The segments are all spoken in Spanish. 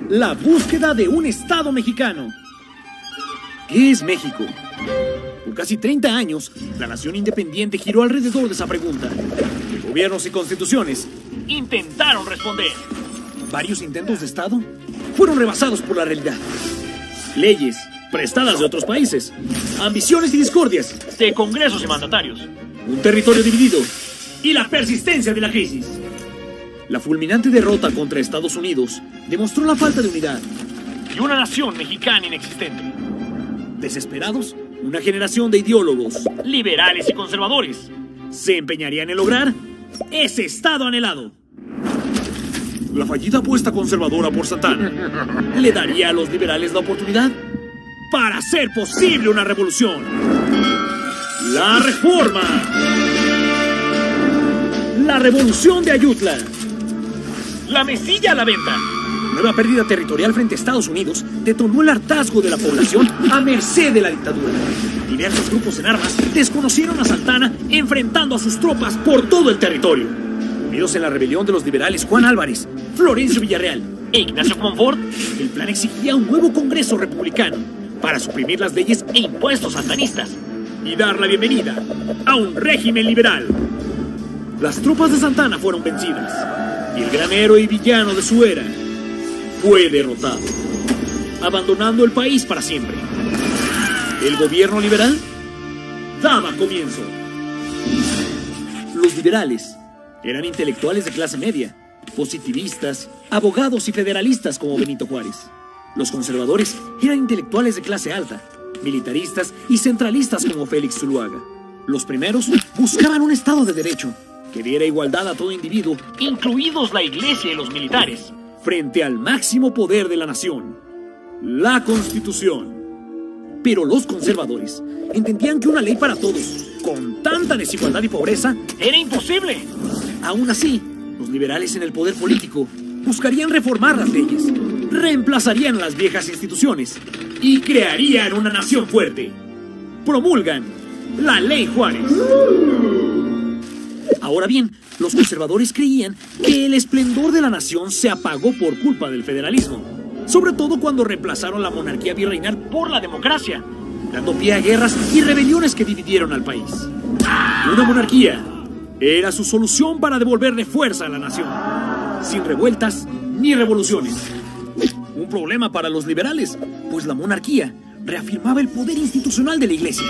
La búsqueda de un Estado mexicano. ¿Qué es México? Por casi 30 años, la nación independiente giró alrededor de esa pregunta. Gobiernos y constituciones intentaron responder. Varios intentos de Estado fueron rebasados por la realidad. Leyes prestadas de otros países, ambiciones y discordias de congresos y mandatarios, un territorio dividido y la persistencia de la crisis. La fulminante derrota contra Estados Unidos demostró la falta de unidad y una nación mexicana inexistente. Desesperados, una generación de ideólogos, liberales y conservadores, se empeñarían en lograr ese Estado anhelado. La fallida apuesta conservadora por Santana le daría a los liberales la oportunidad para hacer posible una revolución. La Reforma. La Revolución de Ayutla. La Mesilla a la venta. Nueva pérdida territorial frente a Estados Unidos detonó el hartazgo de la población a merced de la dictadura. Diversos grupos en armas desconocieron a Santana enfrentando a sus tropas por todo el territorio. Unidos en la rebelión de los liberales Juan Álvarez, Florencio Villarreal e Ignacio Comonfort, el plan exigía un nuevo Congreso republicano para suprimir las leyes e impuestos santanistas y dar la bienvenida a un régimen liberal. Las tropas de Santana fueron vencidas y el gran héroe y villano de su era fue derrotado, abandonando el país para siempre. El gobierno liberal daba comienzo. Los liberales eran intelectuales de clase media, positivistas, abogados y federalistas como Benito Juárez. Los conservadores eran intelectuales de clase alta, militaristas y centralistas como Félix Zuluaga. Los primeros buscaban un Estado de derecho que diera igualdad a todo individuo, incluidos la iglesia y los militares, frente al máximo poder de la nación, la Constitución. Pero los conservadores entendían que una ley para todos, con tanta desigualdad y pobreza, era imposible. Aún así, los liberales en el poder político buscarían reformar las leyes, reemplazarían las viejas instituciones y crearían una nación fuerte. Promulgan la Ley Juárez. Ahora bien, los conservadores creían que el esplendor de la nación se apagó por culpa del federalismo, sobre todo cuando reemplazaron la monarquía virreinal por la democracia, dando pie a guerras y rebeliones que dividieron al país. Una monarquía era su solución para devolverle fuerza a la nación, sin revueltas ni revoluciones. Un problema para los liberales, pues la monarquía reafirmaba el poder institucional de la iglesia.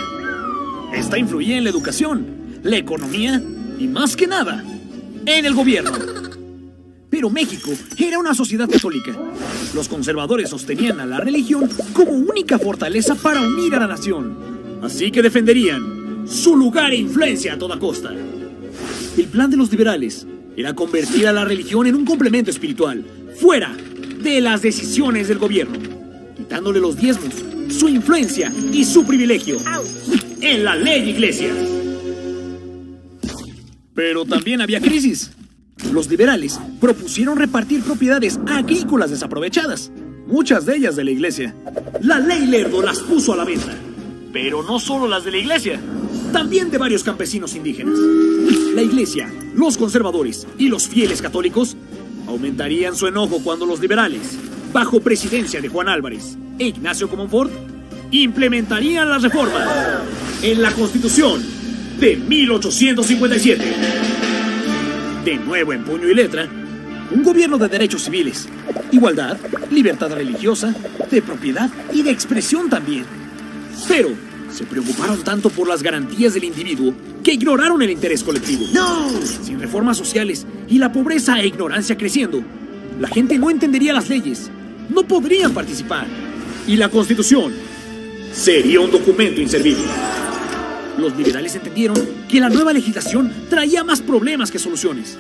Esta influía en la educación, la economía y, más que nada, en el gobierno. Pero México era una sociedad católica. Los conservadores sostenían a la religión como única fortaleza para unir a la nación. Así que defenderían su lugar e influencia a toda costa. El plan de los liberales era convertir a la religión en un complemento espiritual, fuera de las decisiones del gobierno, quitándole los diezmos, su influencia y su privilegio en la ley iglesia. Pero también había crisis. Los liberales propusieron repartir propiedades agrícolas desaprovechadas, muchas de ellas de la iglesia. La ley Lerdo las puso a la venta. Pero no solo las de la iglesia, también de varios campesinos indígenas. La iglesia, los conservadores y los fieles católicos aumentarían su enojo cuando los liberales, bajo presidencia de Juan Álvarez e Ignacio Comonfort, implementarían las reformas en la Constitución de 1857. De nuevo en puño y letra, un gobierno de derechos civiles, igualdad, libertad religiosa, de propiedad y de expresión también. Pero se preocuparon tanto por las garantías del individuo que ignoraron el interés colectivo. ¡No! Sin reformas sociales y la pobreza e ignorancia creciendo, la gente no entendería las leyes, no podrían participar, y la Constitución sería un documento inservible. Los liberales entendieron que la nueva legislación traía más problemas que soluciones,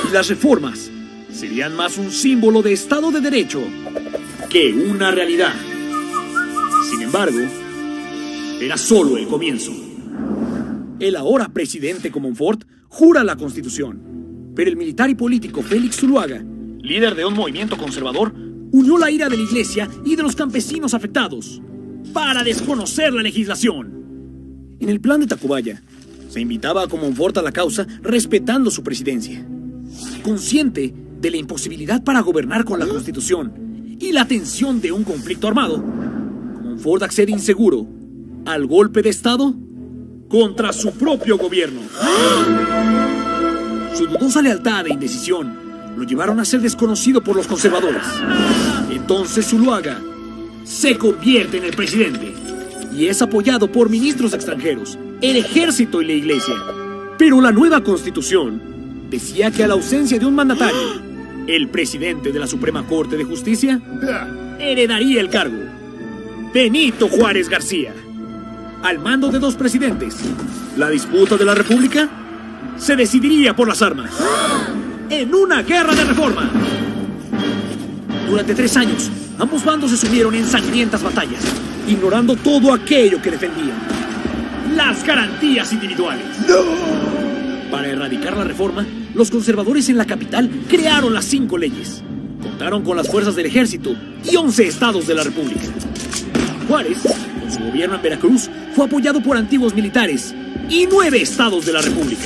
y las reformas serían más un símbolo de Estado de Derecho que una realidad. Sin embargo, era solo el comienzo. El ahora presidente Comonfort jura la Constitución, pero el militar y político Félix Zuluaga, líder de un movimiento conservador, unió la ira de la iglesia y de los campesinos afectados para desconocer la legislación. En el plan de Tacubaya, se invitaba a Comonfort a la causa respetando su presidencia. Consciente de la imposibilidad para gobernar con la Constitución y la tensión de un conflicto armado, Ford accede inseguro al golpe de Estado contra su propio gobierno. Su dudosa lealtad e indecisión lo llevaron a ser desconocido por los conservadores. Entonces Zuluaga se convierte en el presidente y es apoyado por ministros extranjeros, el ejército y la iglesia. Pero la nueva constitución decía que a la ausencia de un mandatario, el presidente de la Suprema Corte de Justicia heredaría el cargo. Benito Juárez García, al mando de dos presidentes, la disputa de la República se decidiría por las armas, en una guerra de reforma. Durante 3 años, ambos bandos se sumieron en sangrientas batallas, ignorando todo aquello que defendían: las garantías individuales. Para erradicar la reforma, los conservadores en la capital crearon las 5 leyes. Contaron con las fuerzas del ejército y 11 estados de la República. Juárez, con su gobierno en Veracruz, fue apoyado por antiguos militares y 9 estados de la República.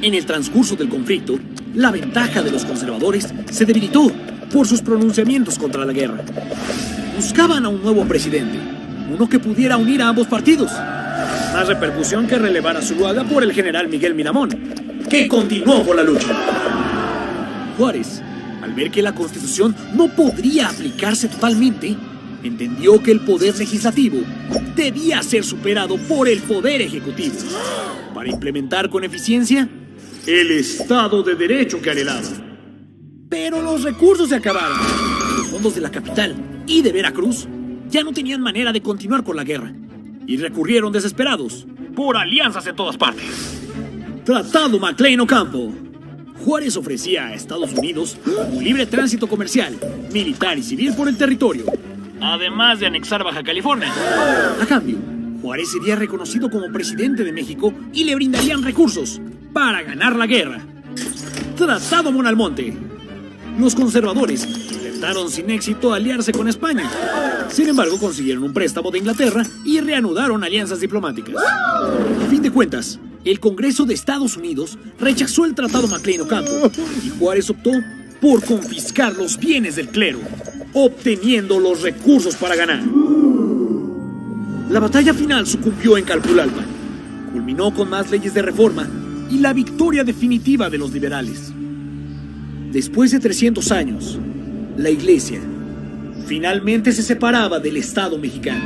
En el transcurso del conflicto, la ventaja de los conservadores se debilitó por sus pronunciamientos contra la guerra. Buscaban a un nuevo presidente, uno que pudiera unir a ambos partidos. Más repercusión que relevar a Zuluaga por el general Miguel Miramón, que continuó con la lucha. Juárez, al ver que la Constitución no podría aplicarse totalmente, entendió que el poder legislativo debía ser superado por el poder ejecutivo para implementar con eficiencia el Estado de Derecho que anhelaba. Pero los recursos se acabaron. Los fondos de la capital y de Veracruz ya no tenían manera de continuar con la guerra y recurrieron desesperados por alianzas en todas partes. Tratado McLean-Ocampo. Juárez ofrecía a Estados Unidos un libre tránsito comercial, militar y civil por el territorio, además de anexar Baja California. A cambio, Juárez sería reconocido como presidente de México y le brindarían recursos para ganar la guerra. Tratado Monalmonte. Los conservadores intentaron sin éxito aliarse con España. Sin embargo, consiguieron un préstamo de Inglaterra y reanudaron alianzas diplomáticas. A fin de cuentas, el Congreso de Estados Unidos rechazó el Tratado McLean-Ocampo y Juárez optó por confiscar los bienes del clero, obteniendo los recursos para ganar. La batalla final sucumbió en Calpulalpan. Culminó con más leyes de reforma y la victoria definitiva de los liberales. Después de 300 años, la Iglesia finalmente se separaba del Estado mexicano.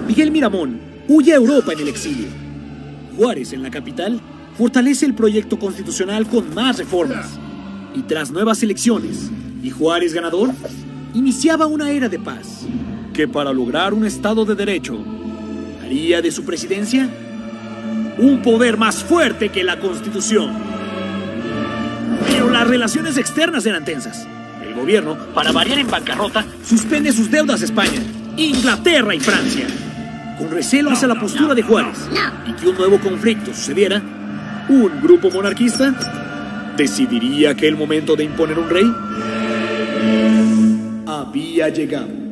Miguel Miramón huye a Europa en el exilio. Juárez, en la capital, fortalece el proyecto constitucional con más reformas. Y tras nuevas elecciones, y Juárez ganador, iniciaba una era de paz, que para lograr un Estado de Derecho, haría de su presidencia un poder más fuerte que la Constitución. Pero las relaciones externas eran tensas. El gobierno, para variar en bancarrota, suspende sus deudas a España, Inglaterra y Francia. Con recelo hacia la postura de Juárez y que un nuevo conflicto sucediera, un grupo monarquista decidiría que el momento de imponer un rey había llegado.